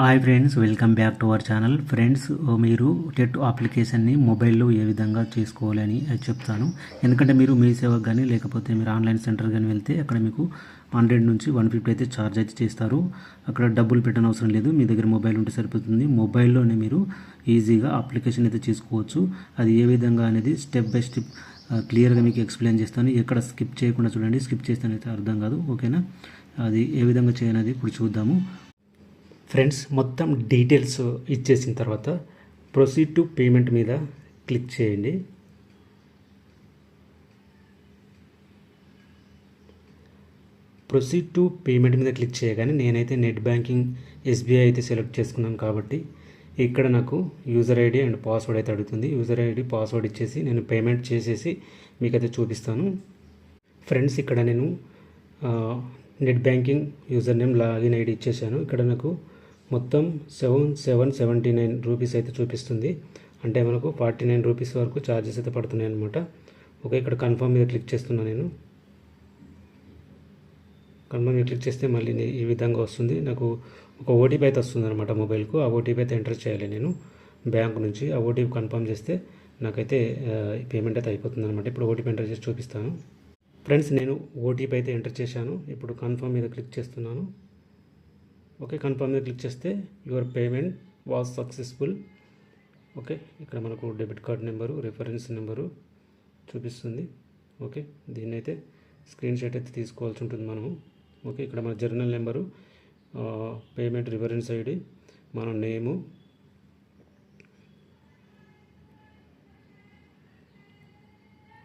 Hi friends, welcome back to our channel. Friends, మీరు TET అప్లికేషన్ని మొబైల్లో ఏ విధంగా చేసుకోవాలి అని చెప్తాను. ఎందుకంటే మీరు మీ సేవకు కానీ లేకపోతే మీరు ఆన్లైన్ సెంటర్ కానీ వెళ్తే అక్కడ మీకు 100 నుంచి 150 అయితే ఛార్జ్ అయితే చేస్తారు. అక్కడ డబ్బులు పెట్టని అవసరం లేదు, మీ దగ్గర మొబైల్ ఉంటే సరిపోతుంది. మొబైల్లోనే మీరు ఈజీగా అప్లికేషన్ అయితే చేసుకోవచ్చు. అది ఏ విధంగా అనేది స్టెప్ బై స్టెప్ క్లియర్గా మీకు ఎక్స్ప్లెయిన్ చేస్తాను. ఎక్కడ స్కిప్ చేయకుండా చూడండి, స్కిప్ చేస్తేనైతే అర్థం కాదు. ఓకేనా? అది ఏ విధంగా చేయనది ఇప్పుడు చూద్దాము. ఫ్రెండ్స్, మొత్తం డీటెయిల్స్ ఇచ్చేసిన తర్వాత ప్రొసీడ్ టు పేమెంట్ మీద క్లిక్ చేయండి. ప్రొసీడ్ టు పేమెంట్ మీద క్లిక్ చేయగానే నేనైతే నెట్ బ్యాంకింగ్ ఎస్బీఐ అయితే సెలెక్ట్ చేసుకున్నాను కాబట్టి ఇక్కడ నాకు యూజర్ ఐడి అండ్ పాస్వర్డ్ అయితే అడుగుతుంది. యూజర్ ఐడి పాస్వర్డ్ ఇచ్చేసి నేను పేమెంట్ చేసేసి మీకైతే చూపిస్తాను. ఫ్రెండ్స్, ఇక్కడ నేను net banking user name login ID ఇచ్చేసాను. ఇక్కడ నాకు మొత్తం 779 రూపీస్ అయితే చూపిస్తుంది. అంటే మనకు 49 రూపీస్ వరకు ఛార్జెస్ అయితే పడుతున్నాయి అనమాట. ఓకే, ఇక్కడ కన్ఫర్మ్ మీద క్లిక్ చేస్తున్నాను. నేను కన్ఫర్మ్ మీద క్లిక్ చేస్తే మళ్ళీ ఈ విధంగా వస్తుంది. నాకు ఒక ఓటీపీ అయితే వస్తుంది అనమాట మొబైల్కు. ఆ ఓటీపీ అయితే ఎంటర్ చేయాలి నేను బ్యాంక్ నుంచి. ఆ ఓటీపీ కన్ఫర్మ్ చేస్తే నాకైతే పేమెంట్ అయితే అయిపోతుంది అనమాట. ఇప్పుడు ఓటీపీ ఎంటర్ చేసి చూపిస్తాను. ఫ్రెండ్స్, నేను ఓటీపీ అయితే ఎంటర్ చేశాను. ఇప్పుడు కన్ఫర్మ్ మీద క్లిక్ చేస్తున్నాను. ఓకే, కన్ఫర్మ్ మీద క్లిక్ చేస్తే your payment was successful. Okay, ఇక్కడ మనకు debit card number, reference number చూపిస్తుంది. ఓకే, దీన్ని అయితే స్క్రీన్ షాట్ అయితే తీసుకోవాల్సి ఉంటుంది మనము. ఓకే, ఇక్కడ మన journal number, payment reference ID, మన నేము,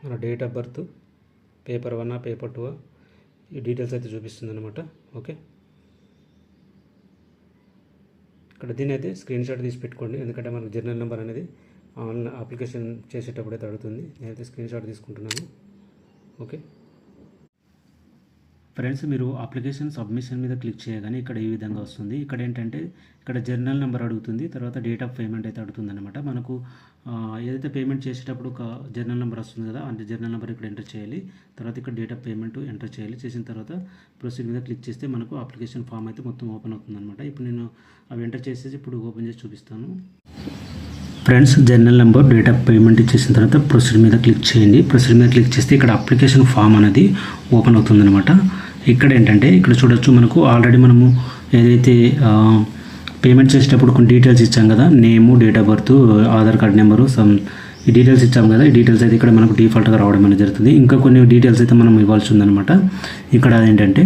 మన date of birth, paper 1 paper 2 ఈ డీటెయిల్స్ అయితే చూపిస్తుంది అనమాట. ఓకే, ఇక్కడ దీని అయితే స్క్రీన్ షాట్ తీసి పెట్టుకోండి, ఎందుకంటే మనకు జర్నల్ నెంబర్ అనేది ఆన్లైన్ అప్లికేషన్ చేసేటప్పుడు అయితే అడుగుతుంది. నేనైతే స్క్రీన్ షాట్ తీసుకుంటున్నాను. ఓకే ఫ్రెండ్స్, మీరు అప్లికేషన్ సబ్మిషన్ మీద క్లిక్ చేయగానే ఇక్కడ ఈ విధంగా వస్తుంది. ఇక్కడ ఏంటంటే ఇక్కడ జర్నల్ నెంబర్ అడుగుతుంది, తర్వాత డేట్ ఆఫ్ పేమెంట్ అయితే అడుగుతుంది అనమాట. మనకు ఏదైతే పేమెంట్ చేసేటప్పుడు ఒక జర్నల్ నెంబర్ వస్తుంది కదా, అంటే జర్నల్ నెంబర్ ఇక్కడ ఎంటర్ చేయాలి. తర్వాత ఇక్కడ డేట్ ఆఫ్ పేమెంట్ ఎంటర్ చేయాలి. చేసిన తర్వాత ప్రొసీడ్ మీద క్లిక్ చేస్తే మనకు అప్లికేషన్ ఫామ్ అయితే మొత్తం ఓపెన్ అవుతుంది అనమాట. ఇప్పుడు నేను అవి ఎంటర్ చేసేసి ఇప్పుడు ఓపెన్ చేసి చూపిస్తాను. Friends, journal number, date of payment ఇచ్చేసిన తర్వాత ప్రొసీడ్ మీద క్లిక్ చేయండి. ప్రొసీడ్ మీద క్లిక్ చేస్తే ఇక్కడ అప్లికేషన్ ఫామ్ అనేది ఓపెన్ అవుతుంది అనమాట. ఇక్కడ ఏంటంటే ఇక్కడ చూడొచ్చు, మనకు ఆల్రెడీ మనము ఏదైతే పేమెంట్ చేసేటప్పుడు కొన్ని డీటెయిల్స్ ఇచ్చాం కదా, నేము, date of birth, Aadhaar card number, ఈ డీటెయిల్స్ ఇచ్చాం కదా. ఈ డీటెయిల్స్ అయితే ఇక్కడ మనకు డిఫాల్ట్గా రావడం అనేది జరుగుతుంది. ఇంకా కొన్ని డీటెయిల్స్ అయితే మనం ఇవ్వాల్సి ఉందన్నమాట. ఇక్కడ ఏంటంటే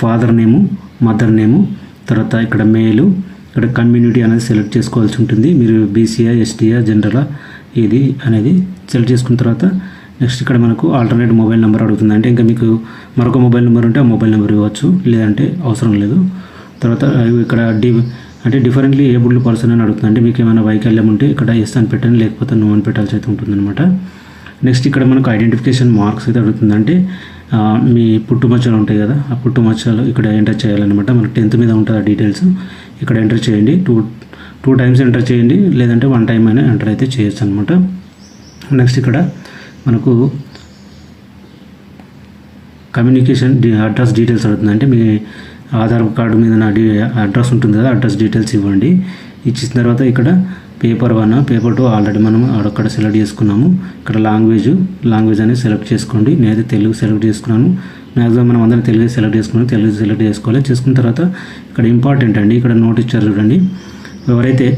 ఫాదర్ నేము, మదర్ నేము, తర్వాత ఇక్కడ మేలు, ఇక్కడ కమ్యూనిటీ అనేది సెలెక్ట్ చేసుకోవాల్సి ఉంటుంది. మీరు బీసీఆ, ఎస్టీఆ, జనరలా ఇది అనేది సెలెక్ట్ చేసుకున్న తర్వాత నెక్స్ట్ ఇక్కడ మనకు ఆల్టర్నేట్ మొబైల్ నెంబర్ అడుగుతుంది. అంటే ఇంకా మీకు మరొక మొబైల్ నెంబర్ ఉంటే ఆ మొబైల్ నెంబర్ ఇవ్వచ్చు, లేదంటే అవసరం లేదు. తర్వాత ఇక్కడ అంటే డిఫరెంట్లీ ఏబుల్డ్ పర్సన్ అని అడుగుతుంది. అంటే మీకు ఏమైనా వైకల్యం ఉంటే ఇక్కడ ఎస్ అని పెట్టండి, లేకపోతే నో అని పెట్టాల్సి అయితే ఉంటుందన్నమాట. నెక్స్ట్ ఇక్కడ మనకు ఐడెంటిఫికేషన్ మార్క్స్ అయితే అడుగుతుంది. అంటే మీ పుట్టుమచ్చలు ఉంటాయి కదా, ఆ పుట్టుమచ్చలు ఇక్కడ ఎంటర్ చేయాలన్నమాట. మనకు 10th మీద ఉంటుంది ఆ డీటెయిల్స్. ఇక్కడ ఎంటర్ చేయండి. టూ టైమ్స్ ఎంటర్ చేయండి, లేదంటే 1 టైం అయినా ఎంటర్ అయితే చేయొచ్చు అనమాట. నెక్స్ట్ ఇక్కడ మనకు కమ్యూనికేషన్ అడ్రస్ డీటెయిల్స్ అడుగుతుంది. అంటే మీ ఆధార్ కార్డు మీద నా అడ్రస్ ఉంటుంది కదా, అడ్రస్ డీటెయిల్స్ ఇవ్వండి. ఇచ్చిన తర్వాత ఇక్కడ పేపర్ 1 పేపర్ 2 ఆల్రెడీ మనం అక్కడ సెలెక్ట్ చేసుకున్నాము. ఇక్కడ లాంగ్వేజ్ అనేది సెలెక్ట్ చేసుకోండి. నేనైతే తెలుగు సెలెక్ట్ చేసుకున్నాను. మ్యాక్సిమం మనం అందరం తెలుగు సెలెక్ట్ చేసుకున్నాం. తెలుగు సెలెక్ట్ చేసుకోవాలి. చేసుకున్న తర్వాత ఇక్కడ ఇంపార్టెంట్ అండి, ఇక్కడ నోట్ ఇచ్చారు చూడండి. ఎవరైతే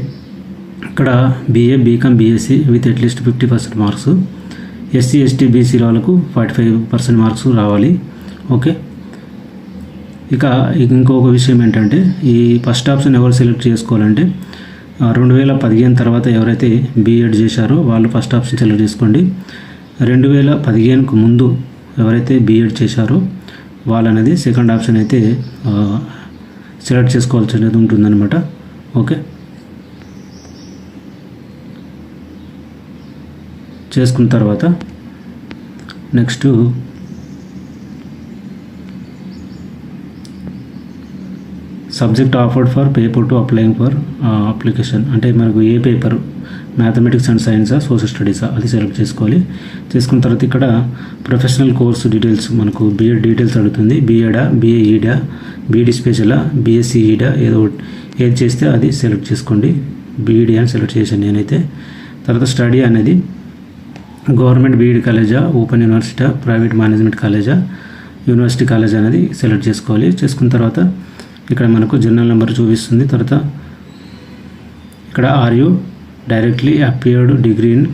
ఇక్కడ BA, BCom, BSc with at least 50% marks, SC, ST, BC వాళ్ళకు 45% మార్క్స్ రావాలి. ఓకే, ఇక ఇంకొక విషయం ఏంటంటే ఈ ఫస్ట్ ఆప్షన్ ఎవరు సెలెక్ట్ చేసుకోవాలంటే 2015 తర్వాత ఎవరైతే B.Ed చేశారో వాళ్ళు ఫస్ట్ ఆప్షన్ సెలెక్ట్ చేసుకోండి. 2015కు ముందు ఎవరైతే B.Ed చేశారో వాళ్ళనేది సెకండ్ ఆప్షన్ అయితే సెలెక్ట్ చేసుకోవాల్సి అనేది ఉంటుందన్నమాట. ఓకే, చేసుకున్న తర్వాత next subject offered for paper 2 applying for application, అంటే మనకు ఏ పేపర్, మ్యాథమెటిక్స్ అండ్ సైన్సా, సోషల్ స్టడీసా అది సెలెక్ట్ చేసుకోవాలి. చేసుకున్న తర్వాత ఇక్కడ ప్రొఫెషనల్ కోర్సు డీటెయిల్స్ మనకు B.Ed డీటెయిల్స్ అడుగుతుంది. B.Ed, BA.Ed, B.Ed స్పెషలా, BSc ED ఏదో ఏది చేస్తే అది సెలెక్ట్ చేసుకోండి. బీఈడి అని సెలెక్ట్ చేశాను నేనైతే. తర్వాత స్టడీ అనేది గవర్నమెంట్ బీఈడి కాలేజా, ఓపెన్ యూనివర్సిటీ, ప్రైవేట్ మేనేజ్మెంట్ కాలేజా, యూనివర్సిటీ కాలేజ్ అనేది సెలెక్ట్ చేసుకోవాలి. చేసుకున్న తర్వాత ఇక్కడ మనకు జనరల్ నెంబర్ చూపిస్తుంది. తర్వాత ఇక్కడ are you directly appeared degree in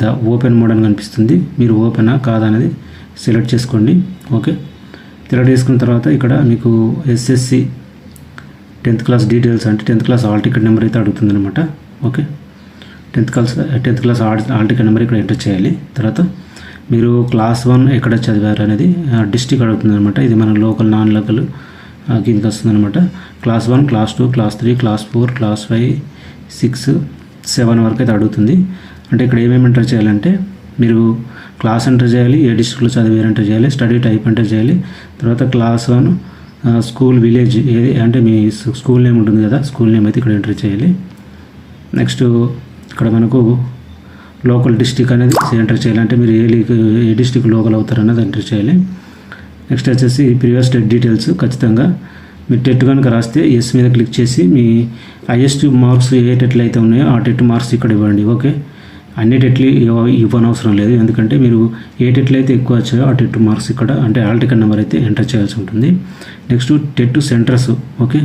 the open mode అని కనిపిస్తుంది. మీరు ఓపెనా కాదా అనేది సెలెక్ట్ చేసుకోండి. ఓకే, సెలెక్ట్ చేసుకున్న తర్వాత ఇక్కడ మీకు ఎస్ఎస్సి 10th క్లాస్ డీటెయిల్స్ అంటే 10th class hall ticket number అయితే అడుగుతుంది అనమాట. Okay, 10th class hall ticket number ఇక్కడ ఎంటర్ చేయాలి. తర్వాత మీరు క్లాస్ 1 ఎక్కడ చదివారు అనేది డిస్ట్రిక్ట్ అడుగుతుంది అనమాట. ఇది మన లోకల్, నాన్ లోకల్ కిందకి వస్తుంది అనమాట. Class 1, class 2, class 3, class 4, class 5, 6, 7 వరకు అయితే అడుగుతుంది. అంటే ఇక్కడ ఏమేమి ఎంటర్ చేయాలంటే మీరు క్లాస్ ఎంటర్ చేయాలి, ఏ డిస్ట్రిక్ట్లో చదివారు ఎంటర్ చేయాలి, స్టడీ టైప్ ఎంటర్ చేయాలి. తర్వాత క్లాస్ 1 స్కూల్, విలేజ్ ఏది అంటే మీ స్కూల్ నేమ్ ఉంటుంది కదా, స్కూల్ నేమ్ అయితే ఇక్కడ ఎంటర్ చేయాలి. నెక్స్ట్ ఇక్కడ మనకు లోకల్ డిస్ట్రిక్ట్ అనేది ఎంటర్ చేయాలి. అంటే మీరు ఏ డిస్ట్రిక్ట్ లోకల్ అవుతారు అన్నది ఎంటర్ చేయాలి. నెక్స్ట్ వచ్చేసి ప్రీవియస్ టెట్ డీటెయిల్స్ ఖచ్చితంగా మీరు టెట్ కనుక రాస్తే ఎస్ మీద క్లిక్ చేసి మీ హైయెస్ట్ మార్క్స్ ఏ టెట్లు అయితే ఉన్నాయో ఆ టెట్ మార్క్స్ ఇక్కడ ఇవ్వండి. ఓకే, అన్ని టెట్లు ఇవ్వనవసరం లేదు, ఎందుకంటే మీరు ఏ టెట్లు అయితే ఎక్కువ వచ్చాయో ఆ టెట్ మార్క్స్ ఇక్కడ అంటే హాల్ టికెట్ నెంబర్ అయితే ఎంటర్ చేయాల్సి ఉంటుంది. Next TET centres. Okay,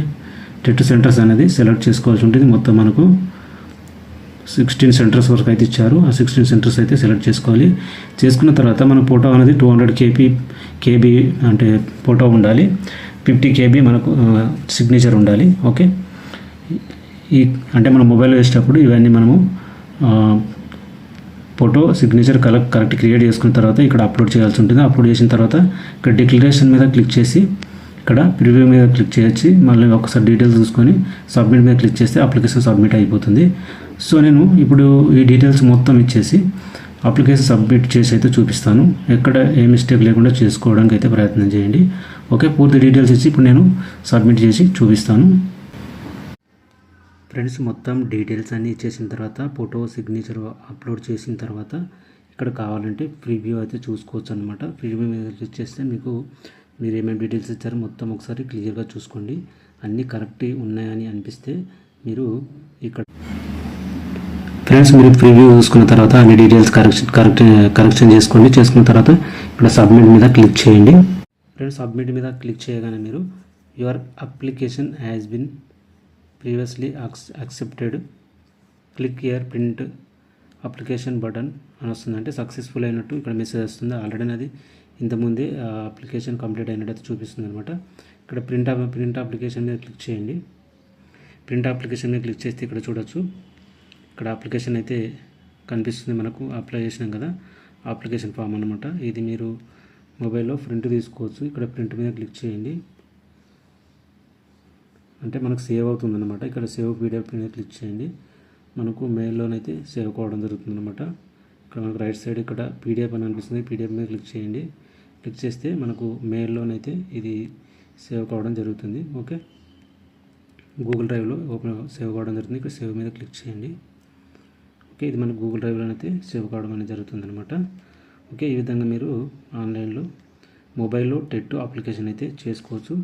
TET centres అనేది సెలెక్ట్ చేసుకోవాల్సి ఉంటుంది. మొత్తం మనకు 16 సెంటర్స్ వరకు అయితే ఇచ్చారు. ఆ 16 సెంటర్స్ అయితే సెలెక్ట్ చేసుకోవాలి. చేసుకున్న తర్వాత మన ఫోటో అనేది 200 కేబీ అంటే ఫోటో ఉండాలి. 50 కేబీ మనకు సిగ్నేచర్ ఉండాలి. ఓకే, ఈ అంటే మన మొబైల్లో వేసేటప్పుడు ఇవన్నీ మనము ఫోటో, సిగ్నేచర్ కరెక్ట్ క్రియేట్ చేసుకున్న తర్వాత ఇక్కడ అప్లోడ్ చేయాల్సి ఉంటుంది. అప్లోడ్ చేసిన తర్వాత ఇక్కడ డిక్లరేషన్ మీద క్లిక్ చేసి ఇక్కడ ప్రివ్యూ మీద క్లిక్ చేయొచ్చి మళ్ళీ ఒకసారి డీటెయిల్స్ చూసుకొని సబ్మిట్ మీద క్లిక్ చేస్తే అప్లికేషన్ సబ్మిట్ అయిపోతుంది. సో నేను ఇప్పుడు ఈ డీటెయిల్స్ మొత్తం ఇచ్చేసి అప్లికేషన్ సబ్మిట్ చేసి అయితే చూపిస్తాను. ఎక్కడ ఏ మిస్టేక్ లేకుండా చేసుకోవడానికి అయితే ప్రయత్నం చేయండి. ఓకే, పూర్తి డీటెయిల్స్ ఇచ్చి ఇప్పుడు నేను సబ్మిట్ చేసి చూపిస్తాను. ఫ్రెండ్స్, మొత్తం డీటెయిల్స్ అన్నీ ఇచ్చేసిన తర్వాత ఫోటో, సిగ్నేచర్ అప్లోడ్ చేసిన తర్వాత ఇక్కడ కావాలంటే ప్రివ్యూ అయితే చూసుకోవచ్చు అనమాట. ప్రివ్యూ మీద క్లిక్ చేస్తే మీకు మీరు ఏమేమి డీటెయిల్స్ ఇచ్చారో మొత్తం ఒకసారి క్లియర్గా చూసుకోండి. అన్నీ కరెక్ట్ ఉన్నాయని అనిపిస్తే మీరు ఇక్కడ ఫ్రెండ్స్ మీరు ప్రివ్యూ చూసుకున్న తర్వాత అన్ని డీటెయిల్స్ కరెక్షన్ చేసుకోండి. చేసుకున్న తర్వాత ఇక్కడ సబ్మిట్ మీద క్లిక్ చేయండి. ఫ్రెండ్స్, సబ్మిట్ మీద క్లిక్ చేయగానే మీరు your application has been previously accepted, click here print application button అని వస్తుంది. అంటే సక్సెస్ఫుల్ అయినట్టు ఇక్కడ మెసేజ్ వస్తుంది. ఆల్రెడీ అది ఇంతకుముందే అప్లికేషన్ కంప్లీట్ అయినట్టు చూపిస్తుంది అనమాట. ఇక్కడ ప్రింట్ అప్లికేషన్ మీద క్లిక్ చేయండి. ప్రింట్ అప్లికేషన్ మీద క్లిక్ చేస్తే ఇక్కడ చూడొచ్చు, ఇక్కడ అప్లికేషన్ అయితే కనిపిస్తుంది మనకు. అప్లై చేసినాం కదా, అప్లికేషన్ ఫామ్ అనమాట. ఇది మీరు మొబైల్లో ప్రింట్ తీసుకోవచ్చు. ఇక్కడ ప్రింట్ మీద క్లిక్ చేయండి, అంటే మనకు సేవ్ అవుతుంది అనమాట. ఇక్కడ సేవ్ పీడిఎఫ్ మీద క్లిక్ చేయండి. మనకు మెయిల్లోనైతే సేవ్ కావడం జరుగుతుంది అనమాట. ఇక్కడ మనకు రైట్ సైడ్ ఇక్కడ పీడిఎఫ్ అని అనిపిస్తుంది. పీడిఎఫ్ మీద క్లిక్ చేయండి. క్లిక్ చేస్తే మనకు మెయిల్లోనైతే ఇది సేవ్ కావడం జరుగుతుంది. ఓకే, గూగుల్ డ్రైవ్లో సేవ్ కావడం జరుగుతుంది. ఇక్కడ సేవ్ మీద క్లిక్ చేయండి. ఓకే, ఇది మన గూగుల్ డ్రైవ్లోనైతే సేవ్ కావడం అనేది జరుగుతుంది అనమాట. ఓకే, ఈ విధంగా మీరు ఆన్లైన్లో మొబైల్లో టెట్ అప్లికేషన్ అయితే చేసుకోవచ్చు.